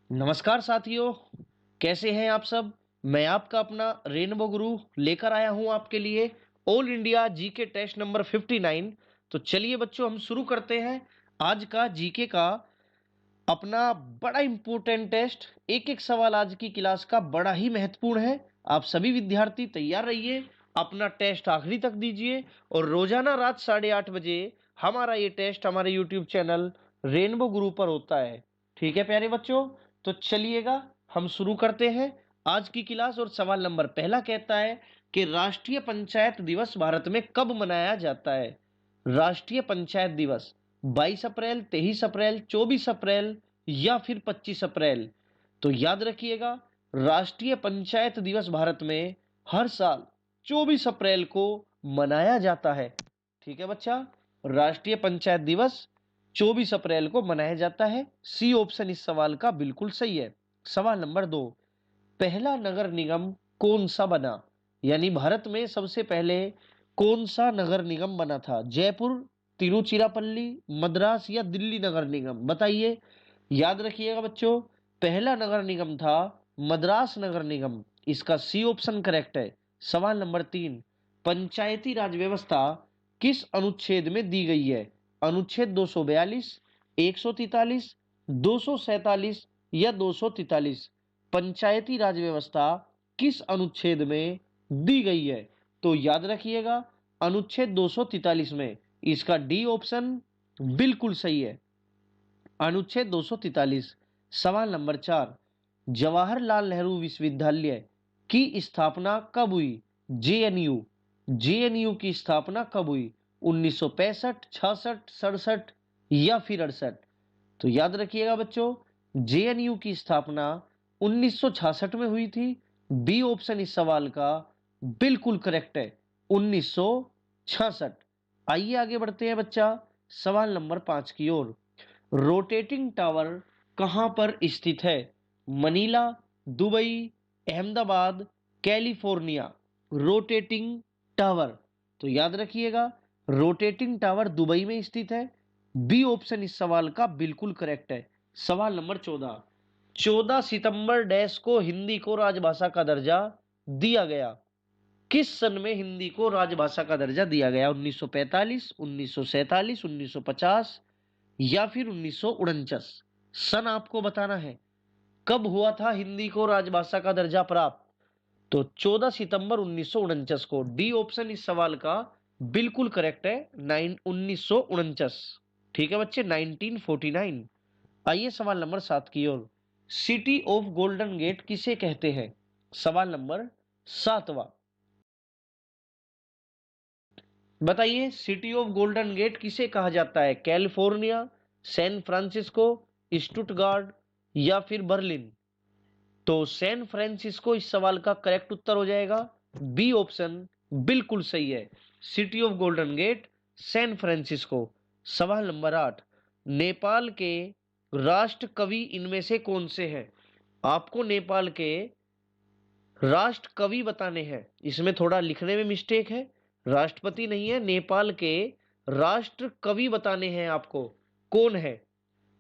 नमस्कार साथियों, कैसे हैं आप सब। मैं आपका अपना रेनबो गुरु लेकर आया हूं आपके लिए all India GK test number 59। तो चलिए बच्चों, हम शुरू करते हैं आज का जीके का अपना बड़ा इंपॉर्टेंट टेस्ट। एक एक सवाल आज की क्लास का बड़ा ही महत्वपूर्ण है। आप सभी विद्यार्थी तैयार रहिए, अपना टेस्ट आखिरी तक दीजिए और रोजाना रात 8:30 बजे हमारा ये टेस्ट हमारे यूट्यूब चैनल रेनबो गुरु पर होता है। ठीक है प्यारे बच्चों, तो चलिएगा हम शुरू करते हैं आज की क्लास। और सवाल नंबर पहला कहता है कि राष्ट्रीय पंचायत दिवस भारत में कब मनाया जाता है। राष्ट्रीय पंचायत दिवस 22 अप्रैल, 23 अप्रैल, 24 अप्रैल या फिर 25 अप्रैल। तो याद रखिएगा, राष्ट्रीय पंचायत दिवस भारत में हर साल 24 अप्रैल को मनाया जाता है। ठीक है बच्चा, राष्ट्रीय पंचायत दिवस 24 अप्रैल को मनाया जाता है। सी ऑप्शन इस सवाल का बिल्कुल सही है। सवाल नंबर 2, पहला नगर निगम कौन सा बना, यानी भारत में सबसे पहले कौन सा नगर निगम बना था। जयपुर, तिरुचिरापल्ली, मद्रास या दिल्ली नगर निगम, बताइए। याद रखिएगा बच्चों, पहला नगर निगम था मद्रास नगर निगम। इसका सी ऑप्शन करेक्ट है। सवाल नंबर 3, पंचायती राज व्यवस्था किस अनुच्छेद में दी गई है। अनुच्छेद 242, 143, 247 या 243। पंचायती राज व्यवस्था किस अनुच्छेद में दी गई है। तो याद रखिएगा, अनुच्छेद 243 में। इसका डी ऑप्शन बिल्कुल सही है, अनुच्छेद 243। सवाल नंबर 4, जवाहरलाल नेहरू विश्वविद्यालय की स्थापना कब हुई। जेएनयू, जेएनयू की स्थापना कब हुई। 1965, 66, 67 या फिर 68। तो याद रखिएगा बच्चों, जेएनयू की स्थापना 1966 में हुई थी। बी ऑप्शन इस सवाल का बिल्कुल करेक्ट है, 1966। आइए आगे बढ़ते हैं बच्चा, सवाल नंबर 5 की ओर। रोटेटिंग टावर कहां पर स्थित है। Manila, Dubai, Ahmedabad, California. Rotating tower, तो याद रखिएगा, रोटेटिंग टावर दुबई में स्थित है। बी ऑप्शन इस सवाल का बिल्कुल करेक्ट है। सवाल नंबर 14, 14 सितंबर डैश को हिंदी को राजभाषा का दर्जा दिया गया। किस सन में हिंदी को राजभाषा का दर्जा दिया गया। 1945, 1947, 1950 या फिर 1949। सन आपको बताना है, कब हुआ था हिंदी को राजभाषा का दर्जा प्राप्त। तो 14 सितंबर 1949 को। डी ऑप्शन इस सवाल का बिल्कुल करेक्ट है, 1949। ठीक है बच्चे, 1949। आइए सवाल नंबर 7 की ओर। सिटी ऑफ गोल्डन गेट किसे कहते हैं। सवाल नंबर 7वां, बताइए, सिटी ऑफ गोल्डन गेट किसे कहा जाता है। कैलिफोर्निया, सैन फ्रांसिस्को, स्टुटगार्ड या फिर बर्लिन। तो सैन फ्रांसिस्को इस सवाल का करेक्ट उत्तर हो जाएगा। बी ऑप्शन बिल्कुल सही है, city of golden gate San Francisco. सवाल नंबर 8, नेपाल के राष्ट्र कवि इनमें से कौन से हैं। आपको नेपाल के राष्ट्र कवि बताने हैं। इसमें थोड़ा लिखने में मिस्टेक है, राष्ट्रपति नहीं है, नेपाल के राष्ट्र कवि बताने हैं आपको। कौन है।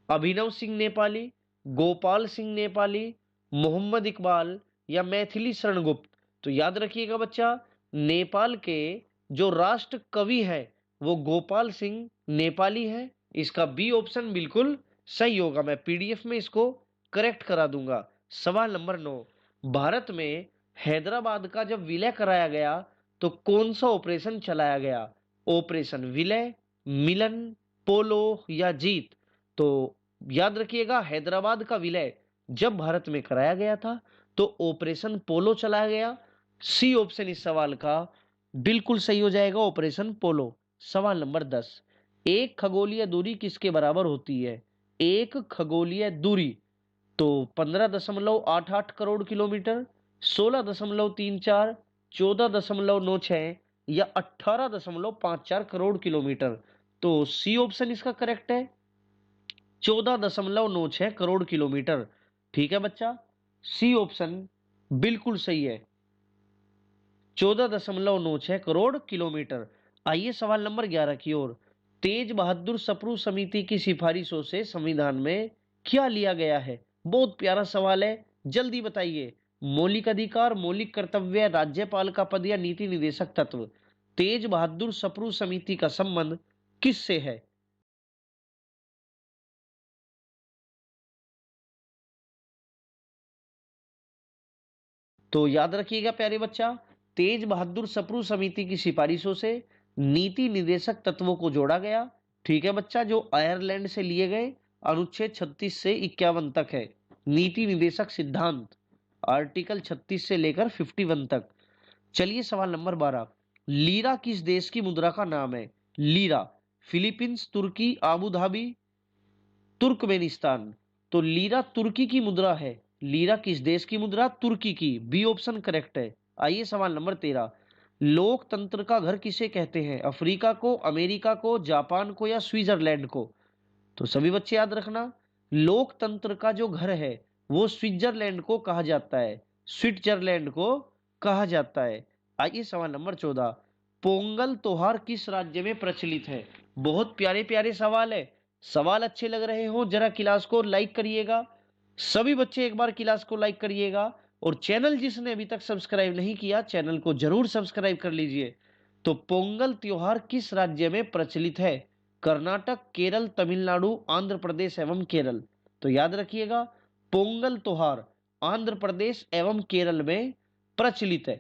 अभिनव सिंह नेपाली, गोपाल सिंह नेपाली, मोहम्मद इकबाल या मैथिली शरण गुप्त। तो याद रखिएगा बच्चा, नेपाल के जो राष्ट्र कवि है वो गोपाल सिंह नेपाली है। इसका बी ऑप्शन बिल्कुल सही होगा। मैं पीडीएफ में इसको करेक्ट करा दूंगा। सवाल नंबर 9, भारत में हैदराबाद का जब विलय कराया गया तो कौन सा ऑपरेशन चलाया गया। ऑपरेशन विलय, मिलन, पोलो या जीत। तो याद रखिएगा, हैदराबाद का विलय जब भारत में कराया गया था तो ऑपरेशन पोलो चलाया गया। सी ऑप्शन इस सवाल का बिल्कुल सही हो जाएगा, ऑपरेशन पोलो। सवाल नंबर 10, एक खगोलीय दूरी किसके बराबर होती है। एक खगोलीय दूरी, तो 15.88 करोड़ किलोमीटर, 16.34, 14.96 या 18.54 करोड़ किलोमीटर। तो सी ऑप्शन इसका करेक्ट है, 14.96 करोड़ किलोमीटर। ठीक है बच्चा, सी ऑप्शन बिल्कुल सही है, 14.96 करोड़ किलोमीटर। आइए सवाल नंबर 11 की ओर। तेज बहादुर सप्रू समिति की सिफारिशों से संविधान में क्या लिया गया है। बहुत प्यारा सवाल है, जल्दी बताइए। मौलिक अधिकार, मौलिक कर्तव्य, राज्यपाल का पद या नीति निदेशक तत्व। तेज बहादुर सप्रू समिति का संबंध किससे है? तो याद रखिएगा प्यारे बच्चा, तेज बहादुर सप्रू समिति की सिफारिशों से नीति निदेशक तत्वों को जोड़ा गया। ठीक है बच्चा, जो आयरलैंड से लिए गए, अनुच्छेद 36 से 51 तक है। नीति निदेशक सिद्धांत आर्टिकल 36 से लेकर 51 तक। चलिए सवाल नंबर 12, लीरा किस देश की मुद्रा का नाम है? लीरा फिलीपींस, तुर्की, आबू धाबी, तुर्कमेनिस्तान। तो लीरा तुर्की की मुद्रा है। लीरा किस देश की मुद्रा? तुर्की की। बी ऑप्शन करेक्ट है। आइए सवाल नंबर 13, लोकतंत्र का घर किसे कहते हैं? अफ्रीका को, अमेरिका को, जापान को या स्विट्जरलैंड को? तो सभी बच्चे याद रखना, लोकतंत्र का जो घर है वो स्विट्जरलैंड को कहा जाता है। स्विट्जरलैंड को कहा जाता है। आइए सवाल नंबर 14, पोंगल त्योहार किस राज्य में प्रचलित है? बहुत प्यारे प्यारे सवाल है। सवाल अच्छे लग रहे हो जरा क्लास को लाइक करिएगा। सभी बच्चे एक बार क्लास को लाइक करिएगा, और चैनल जिसने अभी तक सब्सक्राइब नहीं किया, चैनल को जरूर सब्सक्राइब कर लीजिए। तो पोंगल त्योहार किस राज्य में प्रचलित है? कर्नाटक, केरल, तमिलनाडु, आंध्र प्रदेश एवं केरल। तो याद रखिएगा, पोंगल त्योहार आंध्र प्रदेश एवं केरल में प्रचलित है।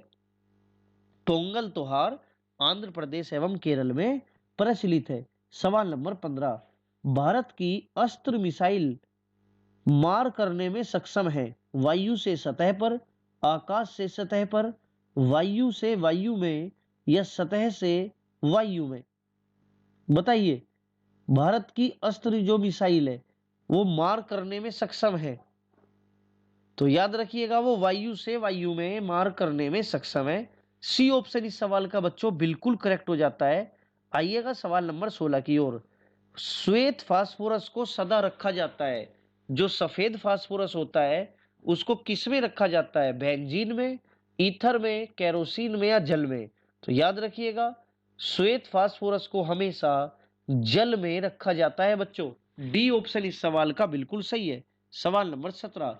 पोंगल त्योहार आंध्र प्रदेश एवं केरल में प्रचलित है। सवाल नंबर 15, भारत की अस्त्र मिसाइल मार करने में सक्षम है? वायु से सतह पर, आकाश से सतह पर, वायु से वायु में या सतह से वायु में? बताइए। भारत की अस्त्र जो मिसाइल है वो मार करने में सक्षम है, तो याद रखिएगा वो वायु से वायु में मार करने में सक्षम है। सी ऑप्शन इस सवाल का बच्चों बिल्कुल करेक्ट हो जाता है। आइएगा सवाल नंबर 16 की ओर। श्वेत फास्फोरस को सदा रखा जाता है। जो सफेद फास्फोरस होता है उसको किस में रखा जाता है? बेंजीन में, ईथर में, केरोसिन में या जल में? तो याद रखिएगा, श्वेत फास्फोरस को हमेशा जल में रखा जाता है बच्चों। डी ऑप्शन इस सवाल का बिल्कुल सही है। सवाल नंबर 17,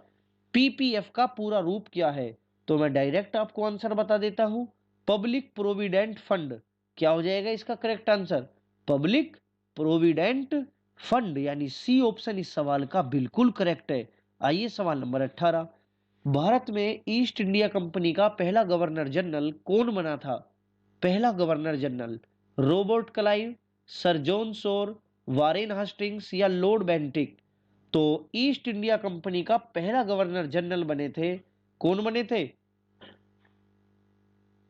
पीपीएफ का पूरा रूप क्या है? तो मैं डायरेक्ट आपको आंसर बता देता हूं, पब्लिक प्रोविडेंट फंड। क्या हो जाएगा इसका correct answer? Public provident fund, यानी सी ऑप्शन इस सवाल का बिल्कुल करेक्ट है। आइए सवाल नंबर 18, भारत में ईस्ट इंडिया कंपनी का पहला गवर्नर जनरल कौन बना था? पहला governor general Robert Clive, sir John Shore, Warren Hastings या लॉर्ड बेंटिक? तो ईस्ट इंडिया कंपनी का पहला गवर्नर जनरल बने थे, कौन बने थे?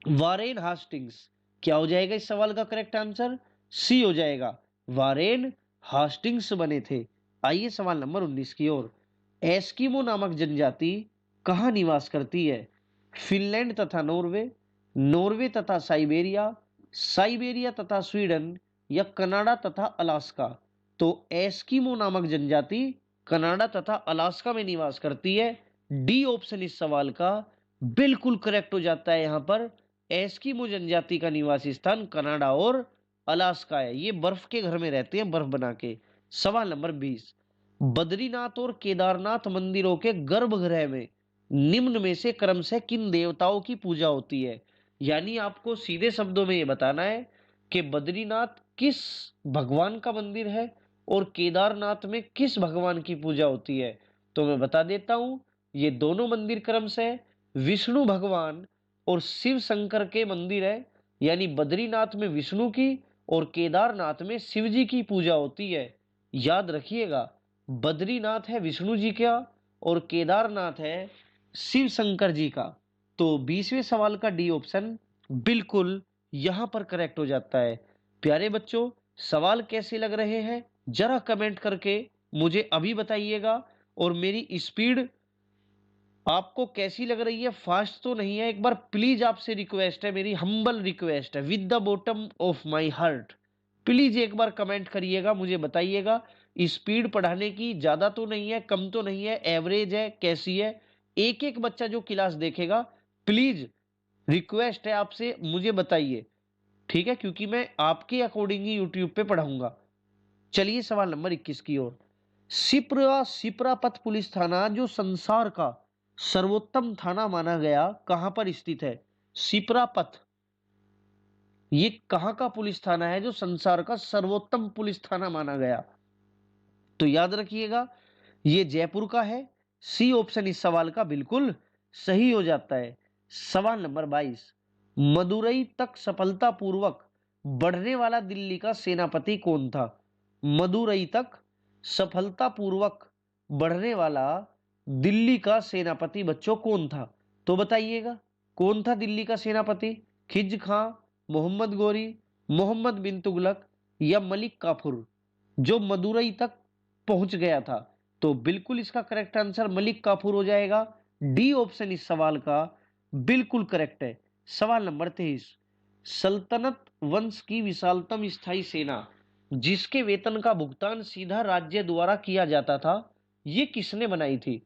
Warren Hastings. क्या हो जाएगा इस सवाल का करेक्ट आंसर? सी हो जाएगा, वारेन हास्टिंग्स बने थे। आइए सवाल नंबर 19 की ओर। एस्किमो नामक जनजाति कहाँ निवास करती है? फिनलैंड तथा नॉर्वे, नॉर्वे तथा साइबेरिया, साइबेरिया तथा स्वीडन या कनाडा तथा अलास्का? तो एस्किमो नामक जनजाति कनाडा तथा अलास्का में निवास करती है। डी ऑप्शन इस सवाल का बिल्कुल करेक्ट हो जाता है। यहां पर एस्किमो जनजाति का निवासी स्थान कनाडा और अलास्का है। ये बर्फ के घर में रहते हैं, बर्फ बना के। सवाल नंबर 20, बद्रीनाथ और केदारनाथ मंदिरों के गर्भगृह में निम्न में से क्रमशः किन देवताओं की पूजा होती है? यानी आपको सीधे शब्दों में ये बताना है कि बद्रीनाथ किस भगवान का मंदिर है और केदारनाथ में किस भगवान की पूजा होती है। तो मैं बता देता हूं, ये दोनों मंदिर क्रमशः विष्णु भगवान और शिव शंकर के मंदिर है। यानी बद्रीनाथ में विष्णु की और केदारनाथ में शिव जी की पूजा होती है। याद रखिएगा, बद्रीनाथ है विष्णु जी का और केदारनाथ है शिव शंकर जी का। तो 20वें सवाल का डी ऑप्शन बिल्कुल यहां पर करेक्ट हो जाता है। प्यारे बच्चों, सवाल कैसे लग रहे हैं जरा कमेंट करके मुझे अभी बताइएगा, और मेरी स्पीड आपको कैसी लग रही है? फास्ट तो नहीं है? एक बार प्लीज आपसे रिक्वेस्ट है, मेरी हम्बल रिक्वेस्ट है, with the bottom of my heart, please एक बार कमेंट करिएगा, मुझे बताइएगा स्पीड पढ़ाने की ज्यादा तो नहीं है, कम तो नहीं है, एवरेज है, कैसी है? एक एक बच्चा जो क्लास देखेगा, प्लीज रिक्वेस्ट है आपसे, मुझे बताइए, ठीक है? क्योंकि मैं आपके अकॉर्डिंग ही यूट्यूब पे पढ़ाऊंगा। चलिए सवाल नंबर 21 की ओर। शिप्रापत पुलिस थाना जो संसार का सर्वोत्तम थाना माना गया, कहां पर स्थित है? शिप्रापत ये कहां का पुलिस थाना है जो संसार का सर्वोत्तम पुलिस थाना माना गया? तो याद रखिएगा, ये जयपुर का है। सी ऑप्शन इस सवाल का बिल्कुल सही हो जाता है। सवाल नंबर 22, मदुरई तक सफलतापूर्वक बढ़ने वाला दिल्ली का सेनापति कौन था? मदुरई तक सफलतापूर्वक बढ़ने वाला दिल्ली का सेनापति बच्चों कौन था? तो बताइएगा, कौन था दिल्ली का सेनापति? खिज खां, मोहम्मद गोरी, मोहम्मद बिन तुगलक या मलिक काफूर, जो मदुरई तक पहुंच गया था? तो बिल्कुल इसका करेक्ट आंसर मलिक काफूर हो जाएगा। डी ऑप्शन इस सवाल का बिल्कुल करेक्ट है। सवाल नंबर 23, सल्तनत वंश की विशालतम स्थायी सेना जिसके वेतन का भुगतान सीधा राज्य द्वारा किया जाता था, ये किसने बनाई थी?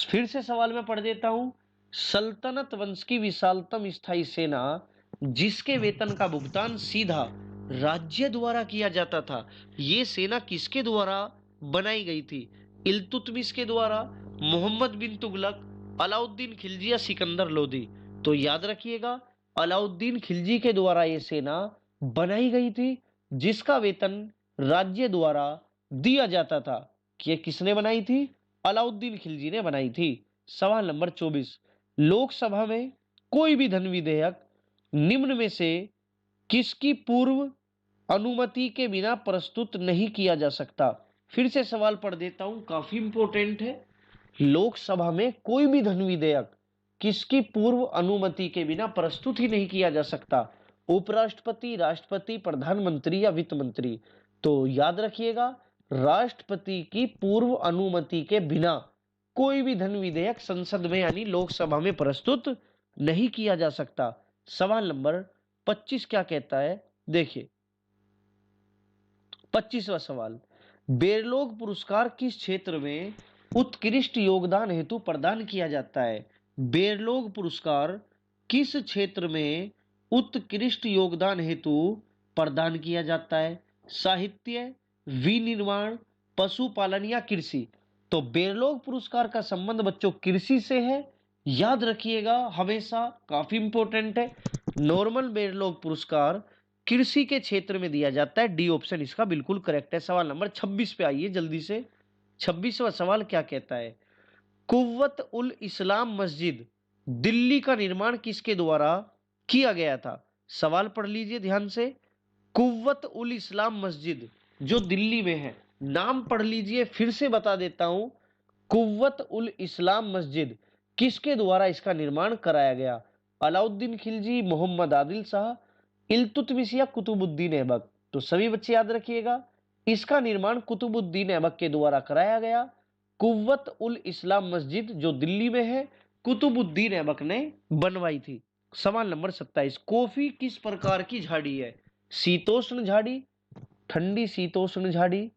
फिर से सवाल मैं पढ़ देता हूं। सल्तनत वंश की विशालतम स्थायी सेना जिसके वेतन का भुगतान सीधा राज्य द्वारा किया जाता था, ये सेना किसके द्वारा बनाई गई थी? इल्तुतमिश के द्वारा, मोहम्मद बिन तुगलक, अलाउद्दीन खिलजी या सिकंदर लोदी? तो याद रखिएगा, अलाउद्दीन खिलजी के द्वारा ये सेना बनाई गई थी, जिसका वेतन राज्य द्वारा दिया जाता था। कि किसने बनाई थी? अलाउद्दीन खिलजी ने बनाई थी। सवाल नंबर 24, लोकसभा में कोई भी धन विधेयक निम्न में से किसकी पूर्व अनुमति के बिना प्रस्तुत नहीं किया जा सकता? फिर से सवाल पढ़ देता हूं, काफी इंपॉर्टेंट है। लोकसभा में कोई भी धन विधेयक किसकी पूर्व अनुमति के बिना प्रस्तुत ही नहीं किया जा सकता? उपराष्ट्रपति, राष्ट्रपति, प्रधानमंत्री या वित्त मंत्री? तो याद रखिएगा, राष्ट्रपति की पूर्व अनुमति के बिना कोई भी धन विधेयक संसद में यानी लोकसभा में प्रस्तुत नहीं किया जा सकता। सवाल नंबर 25 क्या कहता है? देखिए 25वां सवाल, बेरलोग पुरस्कार किस क्षेत्र में उत्कृष्ट योगदान हेतु प्रदान किया जाता है? बेरलोग पुरस्कार किस क्षेत्र में उत्कृष्ट योगदान हेतु प्रदान किया जाता है? साहित्य, विनिर्माण, पशुपालन या कृषि? तो बेरलोग पुरस्कार का संबंध बच्चों कृषि से है। याद रखिएगा हमेशा, काफी इंपॉर्टेंट है। नॉर्मल बेरलोग पुरस्कार कृषि के क्षेत्र में दिया जाता है। डी ऑप्शन इसका बिल्कुल करेक्ट है। सवाल नंबर 26 पे आइए जल्दी से। 26वां सवाल क्या कहता है? कुव्वत उल इस्लाम मस्जिद दिल्ली का निर्माण किसके द्वारा किया गया था? सवाल पढ़ लीजिए ध्यान से। कुव्वत उल इस्लाम मस्जिद जो दिल्ली में है, नाम पढ़ लीजिए, फिर से बता देता हूं। कुव्वत उल इस्लाम मस्जिद किसके द्वारा इसका निर्माण कराया गया? अलाउद्दीन खिलजी, मोहम्मद आदिल शाह, इल्तुतमिश या कुतुबुद्दीन ऐबक? तो सभी बच्चे याद रखिएगा, इसका निर्माण कुतुबुद्दीन ऐबक के द्वारा कराया गया। कुव्वत उल इस्लाम मस्जिद जो दिल्ली में है, कुतुबुद्दीन ऐबक ने बनवाई थी। सवाल नंबर 27, कॉफी किस प्रकार की झाड़ी है? शीतोष्ण झाड़ी, ठंडी शीतोष्ण झाड़ी,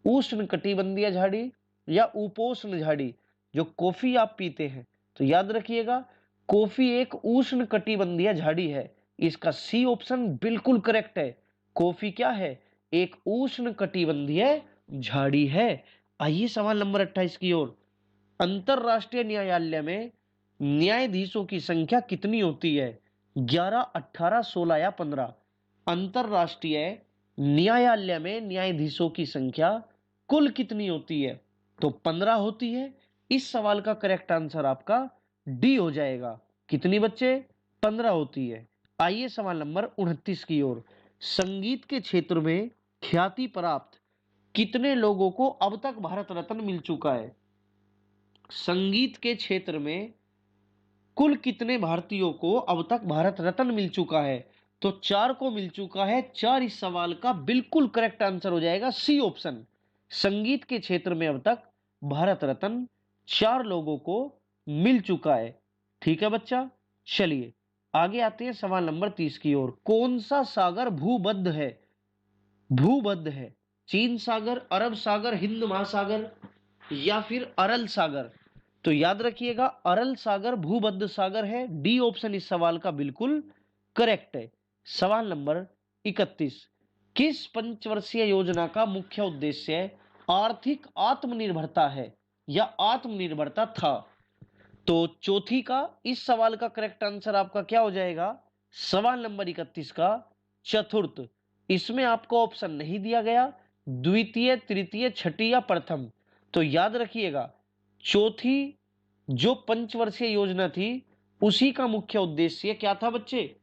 उष्ण कटिबंधीय झाड़ी या उपोष्ण झाड़ी? जो कॉफी आप पीते हैं, तो याद रखिएगा कॉफी एक उष्ण कटिबंधीय झाड़ी है। इसका सी ऑप्शन बिल्कुल करेक्ट है। कॉफी क्या है? एक उष्ण कटिबंधीय झाड़ी है। आइए सवाल नंबर 28 की ओर। अंतरराष्ट्रीय न्यायालय में न्यायाधीशों की संख्या कितनी होती है? 11, 18, 16 या 15? अंतरराष्ट्रीय न्यायालय में न्यायाधीशों की संख्या कुल कितनी होती है? तो 15 होती है। इस सवाल का करेक्ट आंसर आपका डी हो जाएगा। कितनी बच्चे? 15 होती है। आइए सवाल नंबर 29 की ओर। संगीत के क्षेत्र में ख्याति प्राप्त कितने लोगों को अब तक भारत रत्न मिल चुका है? संगीत के क्षेत्र में कुल कितने भारतीयों को अब तक भारत रत्न मिल चुका है? तो 4 को मिल चुका है। 4 इस सवाल का बिल्कुल करेक्ट आंसर हो जाएगा, सी ऑप्शन। संगीत के क्षेत्र में अब तक भारत रत्न 4 लोगों को मिल चुका है। ठीक है बच्चा, चलिए आगे आते हैं सवाल नंबर 30 की ओर। कौन सा सागर भूबद्ध है? भूबद्ध है। चीन सागर, अरब सागर, हिंद महासागर या फिर अरल सागर? तो याद रखिएगा अरल सागर भूबद्ध सागर है। डी ऑप्शन इस सवाल का बिल्कुल करेक्ट है। सवाल नंबर 31, किस पंचवर्षीय योजना का मुख्य उद्देश्य आर्थिक आत्मनिर्भरता है या आत्मनिर्भरता था। तो चौथी का इस सवाल का करेक्ट आंसर आपका क्या हो जाएगा? सवाल नंबर 31 का चतुर्थ। इसमें आपको ऑप्शन नहीं दिया गया, द्वितीय, तृतीय, छठी या प्रथम। तो याद रखिएगा, चौथी जो पंचवर्षीय योजना थी उसी का मुख्य उद्देश्य क्या था बच्चे?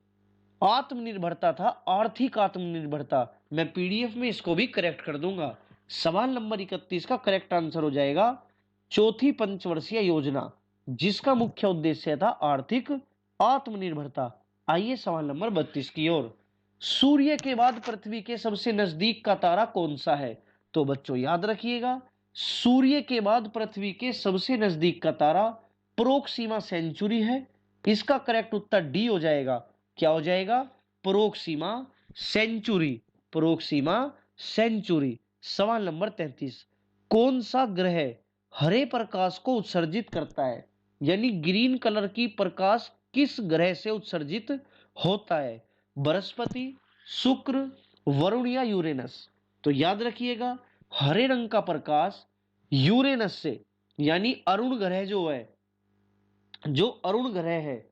आत्मनिर्भरता था, आर्थिक आत्मनिर्भरता। मैं पीडीएफ में इसको भी करेक्ट कर दूंगा। सवाल नंबर 31 का करेक्ट आंसर हो जाएगा चौथी पंचवर्षीय योजना, जिसका मुख्य उद्देश्य था आर्थिक आत्मनिर्भरता। आइए सवाल नंबर 32 की ओर। सूर्य के बाद पृथ्वी के सबसे नजदीक का तारा कौन सा है? तो बच्चों याद रखिएगा, सूर्य के बाद पृथ्वी के सबसे नजदीक का तारा प्रोक्सिमा सेंचुरी है। इसका करेक्ट उत्तर डी हो जाएगा। क्या हो जाएगा? Proxima Centauri, Proxima Centauri. सवाल नंबर 33, कौन सा ग्रह हरे प्रकाश को उत्सर्जित करता है? यानी ग्रीन कलर की प्रकाश किस ग्रह से उत्सर्जित होता है? बृहस्पति, शुक्र, वरुण या यूरेनस? तो याद रखिएगा, हरे रंग का प्रकाश यूरेनस से, यानी अरुण ग्रह जो है, जो अरुण ग्रह है,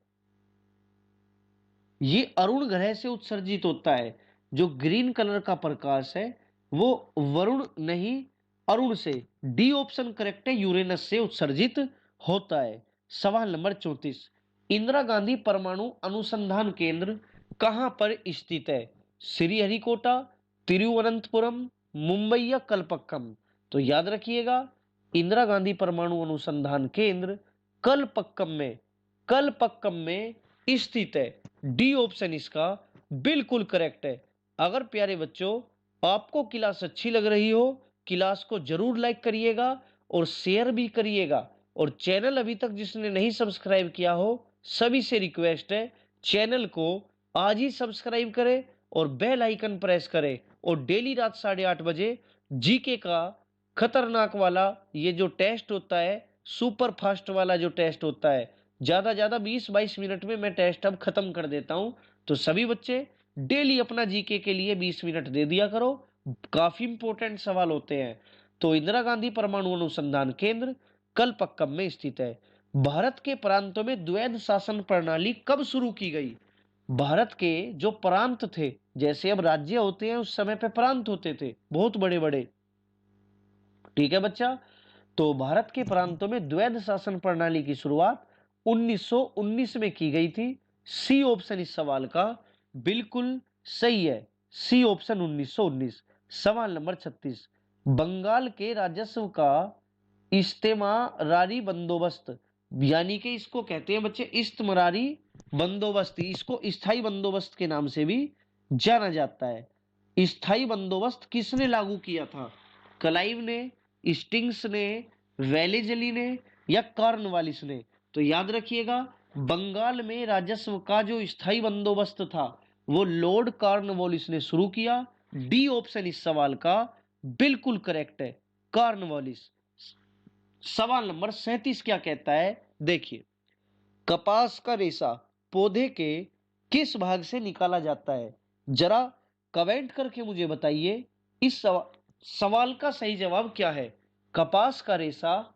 ये अरुण ग्रह से उत्सर्जित होता है। जो ग्रीन कलर का प्रकाश है वो वरुण नहीं, अरुण से। डी ऑप्शन करेक्ट है, यूरेनस से उत्सर्जित होता है। सवाल नंबर 34, इंदिरा गांधी परमाणु अनुसंधान केंद्र कहां पर स्थित है? श्रीहरिकोटा, तिरुवनंतपुरम, मुंबई या कलपक्कम? तो याद रखिएगा, इंदिरा गांधी परमाणु अनुसंधान केंद्र कलपक्कम में स्थित है। डी ऑप्शन इसका बिल्कुल करेक्ट है। अगर प्यारे बच्चों आपको क्लास अच्छी लग रही हो, क्लास को जरूर लाइक करिएगा और शेयर भी करिएगा। और चैनल अभी तक जिसने नहीं सब्सक्राइब किया हो, सभी से रिक्वेस्ट है चैनल को आज ही सब्सक्राइब करें और बेल आइकन प्रेस करें। और डेली रात 8:30 बजे जीके का खतरनाक वाला ये जो टेस्ट होता है, सुपर फास्ट वाला जो टेस्ट होता है, ज्यादा 20-22 मिनट में मैं टेस्ट अब खत्म कर देता हूं। तो सभी बच्चे डेली अपना जीके के लिए 20 मिनट दे दिया करो, काफी इंपॉर्टेंट सवाल होते हैं। तो इंदिरा गांधी परमाणु अनुसंधान केंद्र कलपक्कम में स्थित है। भारत के प्रांतों में द्वैध शासन प्रणाली कब शुरू की गई? भारत के जो प्रांत थे, जैसे अब राज्य होते हैं, उस समय पे प्रांत होते थे बहुत बड़े बड़े। ठीक है बच्चा, तो भारत के प्रांतों में द्वैध शासन प्रणाली की शुरुआत 1919 में की गई थी। सी ऑप्शन इस सवाल का बिल्कुल सही है, सी ऑप्शन 1919। सवाल नंबर 36, बंगाल के राजस्व का इस्तेमारी बंदोबस्त, यानी कि इसको कहते हैं बच्चे इस्तेमारी बंदोबस्त, इसको स्थायी बंदोबस्त के नाम से भी जाना जाता है। स्थायी बंदोबस्त किसने लागू किया था? क्लाइव ने, स्टिंग्स ने, वेलेजली ने या कॉर्नवालिस ने? तो याद रखिएगा, बंगाल में राजस्व का जो स्थायी बंदोबस्त था वो लॉर्ड कॉर्नवालिस ने शुरू किया। डी ऑप्शन इस सवाल का बिल्कुल करेक्ट है, कॉर्नवालिस। सवाल नंबर 37 क्या कहता है? देखिए, कपास का रेशा पौधे के किस भाग से निकाला जाता है? जरा कमेंट करके मुझे बताइए, इस सवाल का सही जवाब क्या है? कपास का रेशा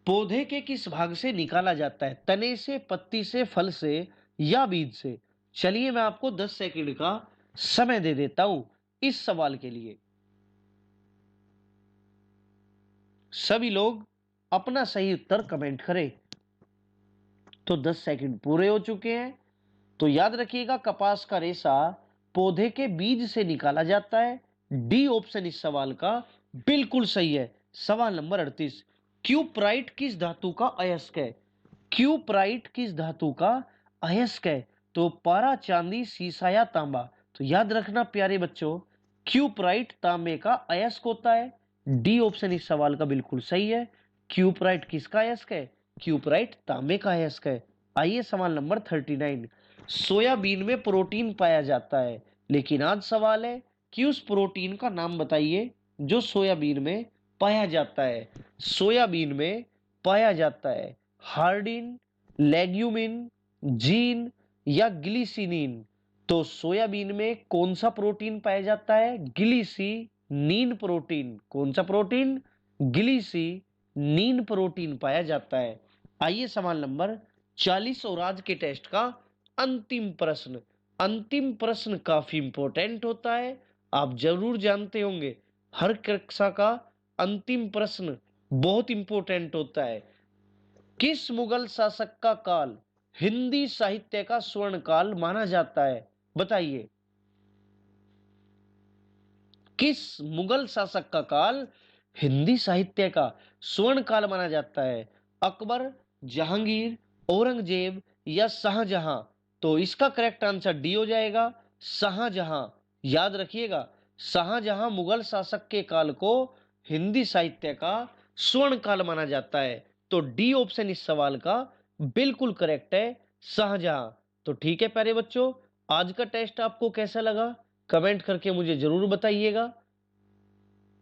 पौधे के किस भाग से निकाला जाता है? तने से, पत्ती से, फल से या बीज से? चलिए मैं आपको 10 सेकंड का समय दे देता हूं इस सवाल के लिए। सभी लोग अपना सही उत्तर कमेंट करें। तो 10 सेकंड पूरे हो चुके हैं। तो याद रखिएगा, कपास का रेशा पौधे के बीज से निकाला जाता है। डी ऑप्शन इस सवाल का बिल्कुल सही है। सवाल नंबर 38, क्यूपराइट किस धातु का अयस्क है? क्यूपराइट किस धातु का अयस्क है? तो पारा, चांदी, सीसा या तांबा? तो याद रखना प्यारे बच्चों, क्यूपराइट तांबे का अयस्क होता है। डी ऑप्शन इस सवाल का बिल्कुल सही है। क्यूपराइट किसका अयस्क है? क्यूपराइट तांबे का अयस्क है। आइए सवाल नंबर 39, सोयाबीन में प्रोटीन पाया जाता है, लेकिन आज सवाल है कि उस प्रोटीन का नाम बताइए जो सोयाबीन में पाया जाता है। सोयाबीन में पाया जाता है हार्डिन, लेग्यूमिन, जीन या ग्लिसिनिन? तो सोयाबीन में कौन सा प्रोटीन पाया जाता है? ग्लिसिनीन प्रोटीन। कौन सा प्रोटीन? ग्लिसिनीन प्रोटीन पाया जाता है। आइए सवाल नंबर 40 और आज के टेस्ट का अंतिम प्रश्न। अंतिम प्रश्न काफी इंपॉर्टेंट होता है, आप जरूर जानते होंगे हर कक्षा का अंतिम प्रश्न बहुत इंपॉर्टेंट होता है। किस मुगल शासक का काल हिंदी साहित्य का स्वर्ण काल माना जाता है? बताइए, किस मुगल शासक का काल हिंदी साहित्य का स्वर्ण काल माना जाता है? अकबर, जहांगीर, औरंगजेब या शाहजहां? तो इसका करेक्ट आंसर डी हो जाएगा, शाहजहां। याद रखिएगा, शाहजहां मुगल शासक के काल को हिंदी साहित्य का स्वर्ण काल माना जाता है। तो डी ऑप्शन इस सवाल का बिल्कुल करेक्ट है, शाहजहां। तो ठीक है प्यारे बच्चों, आज का टेस्ट आपको कैसा लगा कमेंट करके मुझे जरूर बताइएगा।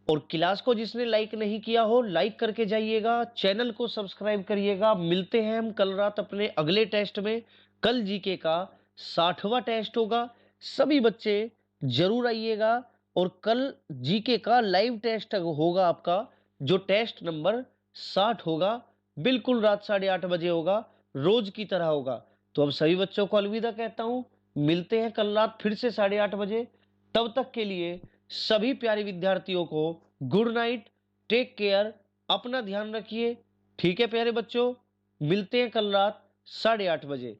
और क्लास को जिसने लाइक नहीं किया हो लाइक करके जाइएगा, चैनल को सब्सक्राइब करिएगा। मिलते हैं हम कल रात अपने अगले टेस्ट में। कल जीके का 60वां टेस्ट होगा, सभी बच्चे जरूर आइएगा। और कल जीके का लाइव टेस्ट होगा आपका, जो टेस्ट नंबर 60 होगा, बिल्कुल रात 8:30 बजे होगा, रोज की तरह होगा। तो अब सभी बच्चों को अलविदा कहता हूं, मिलते हैं कल रात फिर से 8:30 बजे। तब तक के लिए सभी प्यारे विद्यार्थियों को गुड नाइट, टेक केयर, अपना ध्यान रखिए। ठीक है प्यारे बच्चों, मिलते हैं कल रात 8:30 बजे।